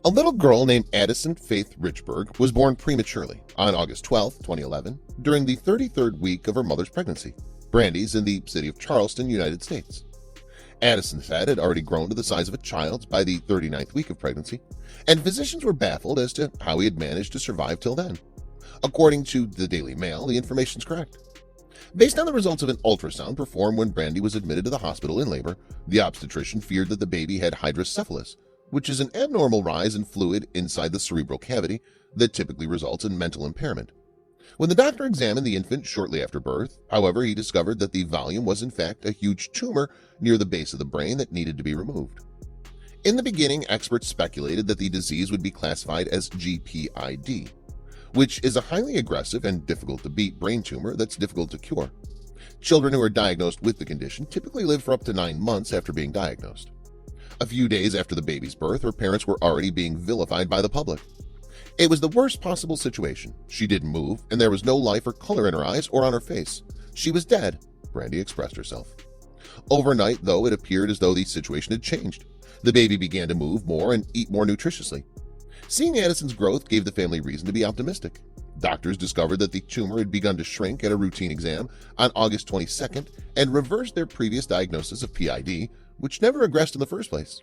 A little girl named Addison Faith Richburg was born prematurely on August 12, 2011, during the 33rd week of her mother's pregnancy. Brandy's in the city of Charleston, United States. Addison's head had already grown to the size of a child's by the 39th week of pregnancy, and physicians were baffled as to how he had managed to survive till then. According to the Daily Mail, the information's correct. Based on the results of an ultrasound performed when Brandy was admitted to the hospital in labor, the obstetrician feared that the baby had hydrocephalus, which is an abnormal rise in fluid inside the cerebral cavity that typically results in mental impairment. When the doctor examined the infant shortly after birth, however, he discovered that the volume was in fact a huge tumor near the base of the brain that needed to be removed. In the beginning, experts speculated that the disease would be classified as GPID, which is a highly aggressive and difficult-to-beat brain tumor that's difficult to cure. Children who are diagnosed with the condition typically live for up to 9 months after being diagnosed. A few days after the baby's birth, her parents were already being vilified by the public. It was the worst possible situation. She didn't move, and there was no life or color in her eyes or on her face. She was dead, Brandy expressed herself. Overnight, though, it appeared as though the situation had changed. The baby began to move more and eat more nutritiously. Seeing Addison's growth gave the family reason to be optimistic. Doctors discovered that the tumor had begun to shrink at a routine exam on August 22nd and reversed their previous diagnosis of PID, which never regressed in the first place.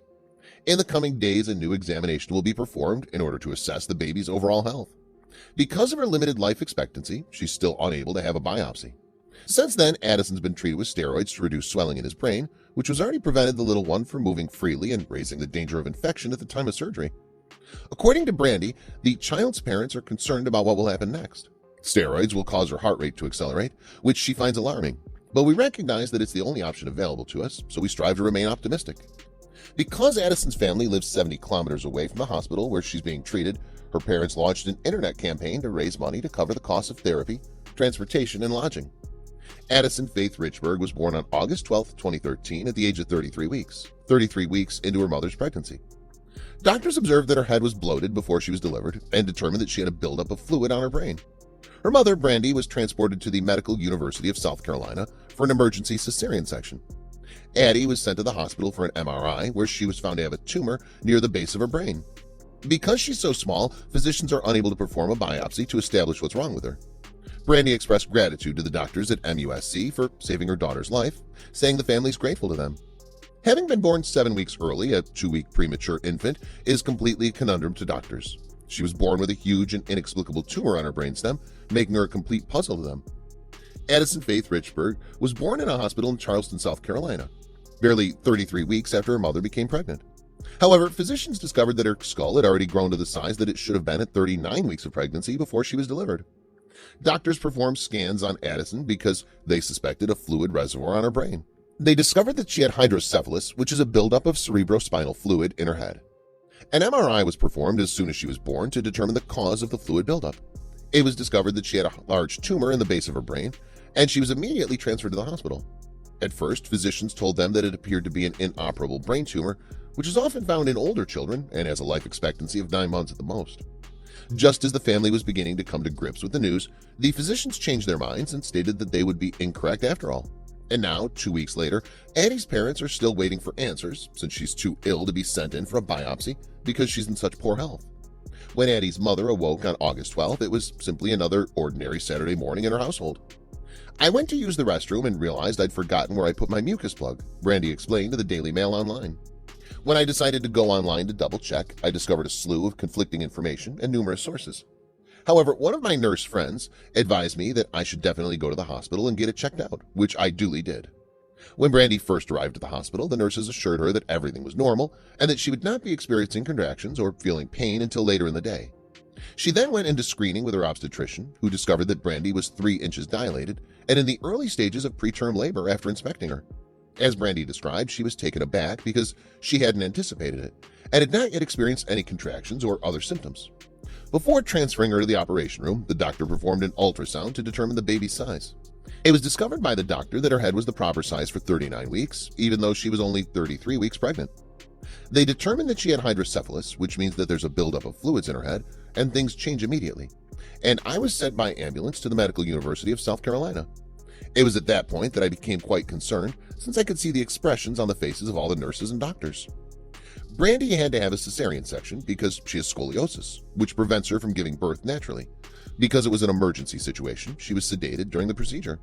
In the coming days, a new examination will be performed in order to assess the baby's overall health. Because of her limited life expectancy, she's still unable to have a biopsy. Since then, Addison's been treated with steroids to reduce swelling in his brain, which was already prevented the little one from moving freely and raising the danger of infection at the time of surgery. According to Brandy, the child's parents are concerned about what will happen next. Steroids will cause her heart rate to accelerate, which she finds alarming. But we recognize that it's the only option available to us, so we strive to remain optimistic. Because Addison's family lives 70 kilometers away from the hospital where she's being treated, her parents launched an internet campaign to raise money to cover the cost of therapy, transportation, and lodging. Addison Faith Richburg was born on August 12, 2013 at the age of 33 weeks into her mother's pregnancy. Doctors observed that her head was bloated before she was delivered and determined that she had a buildup of fluid on her brain. Her mother, Brandy, was transported to the Medical University of South Carolina for an emergency cesarean section. Addie was sent to the hospital for an MRI, where she was found to have a tumor near the base of her brain. Because she's so small, physicians are unable to perform a biopsy to establish what's wrong with her. Brandy expressed gratitude to the doctors at MUSC for saving her daughter's life, saying the family's grateful to them. Having been born 7 weeks early, a 2-week premature infant is completely a conundrum to doctors. She was born with a huge and inexplicable tumor on her brainstem, making her a complete puzzle to them. Addison Faith Richburg was born in a hospital in Charleston, South Carolina, barely 33 weeks after her mother became pregnant. However, physicians discovered that her skull had already grown to the size that it should have been at 39 weeks of pregnancy before she was delivered. Doctors performed scans on Addison because they suspected a fluid reservoir on her brain. They discovered that she had hydrocephalus, which is a buildup of cerebrospinal fluid in her head. An MRI was performed as soon as she was born to determine the cause of the fluid buildup. It was discovered that she had a large tumor in the base of her brain, and she was immediately transferred to the hospital. At first, physicians told them that it appeared to be an inoperable brain tumor, which is often found in older children and has a life expectancy of 9 months at the most. Just as the family was beginning to come to grips with the news, the physicians changed their minds and stated that they would be incorrect after all. And now, 2 weeks later, Addie's parents are still waiting for answers since she's too ill to be sent in for a biopsy because she's in such poor health. When Addie's mother awoke on August 12th, it was simply another ordinary Saturday morning in her household. "I went to use the restroom and realized I'd forgotten where I put my mucus plug," Brandy explained to the Daily Mail Online. "When I decided to go online to double-check, I discovered a slew of conflicting information and numerous sources. However, one of my nurse friends advised me that I should definitely go to the hospital and get it checked out, which I duly did. When Brandy first arrived at the hospital, the nurses assured her that everything was normal and that she would not be experiencing contractions or feeling pain until later in the day. She then went into screening with her obstetrician, who discovered that Brandy was 3 inches dilated and in the early stages of preterm labor after inspecting her. As Brandy described, she was taken aback because she hadn't anticipated it and had not yet experienced any contractions or other symptoms. Before transferring her to the operation room, the doctor performed an ultrasound to determine the baby's size. It was discovered by the doctor that her head was the proper size for 39 weeks, even though she was only 33 weeks pregnant. They determined that she had hydrocephalus, which means that there's a buildup of fluids in her head, and things change immediately. And I was sent by ambulance to the Medical University of South Carolina. It was at that point that I became quite concerned, since I could see the expressions on the faces of all the nurses and doctors. Brandy had to have a cesarean section because she has scoliosis, which prevents her from giving birth naturally. Because it was an emergency situation, she was sedated during the procedure.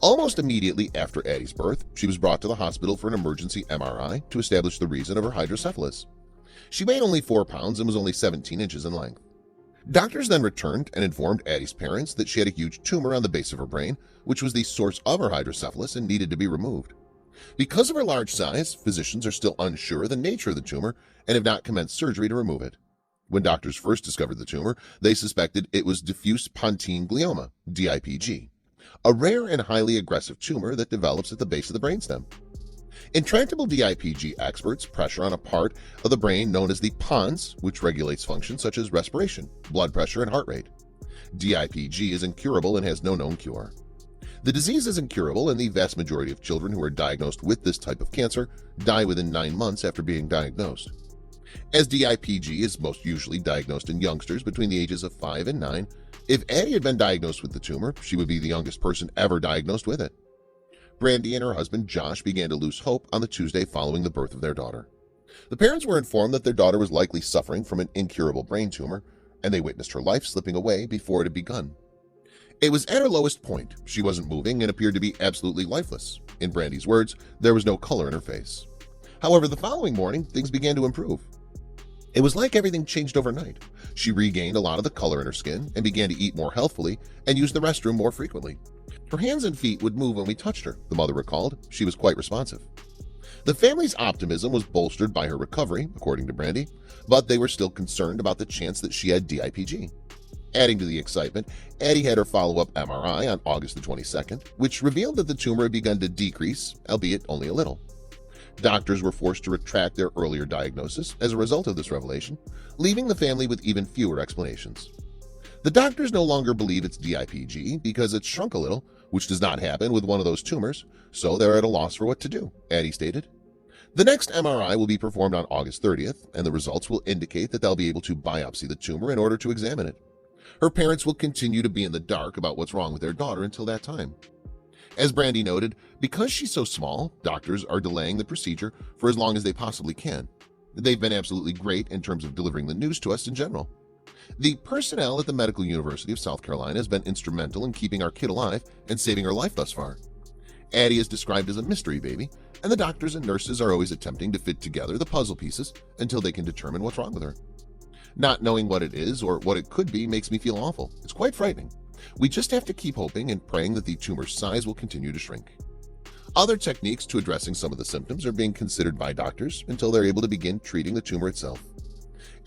Almost immediately after Addie's birth, she was brought to the hospital for an emergency MRI to establish the reason of her hydrocephalus. She weighed only 4 pounds and was only 17 inches in length. Doctors then returned and informed Addie's parents that she had a huge tumor on the base of her brain, which was the source of her hydrocephalus and needed to be removed. Because of her large size, physicians are still unsure of the nature of the tumor and have not commenced surgery to remove it. When doctors first discovered the tumor, they suspected it was diffuse pontine glioma, DIPG, a rare and highly aggressive tumor that develops at the base of the brainstem. Intractable DIPG experts pressure on a part of the brain known as the pons, which regulates functions such as respiration, blood pressure, and heart rate. DIPG is incurable and has no known cure. The disease is incurable, and the vast majority of children who are diagnosed with this type of cancer die within 9 months after being diagnosed. As DIPG is most usually diagnosed in youngsters between the ages of 5 and 9, if Addie had been diagnosed with the tumor, she would be the youngest person ever diagnosed with it. Brandy and her husband Josh began to lose hope on the Tuesday following the birth of their daughter. The parents were informed that their daughter was likely suffering from an incurable brain tumor, and they witnessed her life slipping away before it had begun. It was at her lowest point. She wasn't moving and appeared to be absolutely lifeless. In Brandy's words, there was no color in her face. However, the following morning, things began to improve. It was like everything changed overnight. She regained a lot of the color in her skin and began to eat more healthfully and use the restroom more frequently. Her hands and feet would move when we touched her, the mother recalled. She was quite responsive. The family's optimism was bolstered by her recovery, according to Brandy, but they were still concerned about the chance that she had DIPG. Adding to the excitement, Addie had her follow-up MRI on August the 22nd, which revealed that the tumor had begun to decrease, albeit only a little. Doctors were forced to retract their earlier diagnosis as a result of this revelation, leaving the family with even fewer explanations. The doctors no longer believe it's DIPG because it's shrunk a little, which does not happen with one of those tumors, so they're at a loss for what to do, Addie stated. The next MRI will be performed on August 30th, and the results will indicate that they'll be able to biopsy the tumor in order to examine it. Her parents will continue to be in the dark about what's wrong with their daughter until that time. As Brandy noted, because she's so small, doctors are delaying the procedure for as long as they possibly can. They've been absolutely great in terms of delivering the news to us in general. The personnel at the Medical University of South Carolina has been instrumental in keeping our kid alive and saving her life thus far. Addie is described as a mystery baby, and the doctors and nurses are always attempting to fit together the puzzle pieces until they can determine what's wrong with her. Not knowing what it is or what it could be makes me feel awful. It's quite frightening. We just have to keep hoping and praying that the tumor's size will continue to shrink. Other techniques to addressing some of the symptoms are being considered by doctors until they're able to begin treating the tumor itself.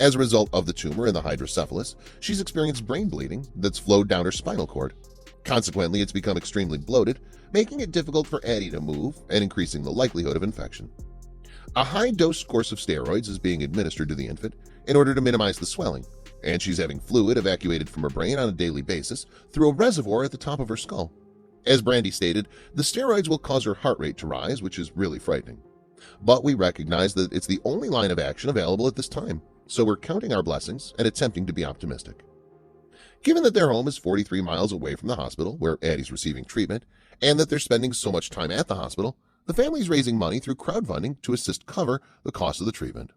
As a result of the tumor and the hydrocephalus, she's experienced brain bleeding that's flowed down her spinal cord. Consequently, it's become extremely bloated, making it difficult for Addie to move and increasing the likelihood of infection. A high-dose course of steroids is being administered to the infant in order to minimize the swelling, and she's having fluid evacuated from her brain on a daily basis through a reservoir at the top of her skull. As Brandy stated, the steroids will cause her heart rate to rise, which is really frightening. But we recognize that it's the only line of action available at this time, so we're counting our blessings and attempting to be optimistic. Given that their home is 43 miles away from the hospital where Addie's receiving treatment, and that they're spending so much time at the hospital, the family is raising money through crowdfunding to assist cover the cost of the treatment.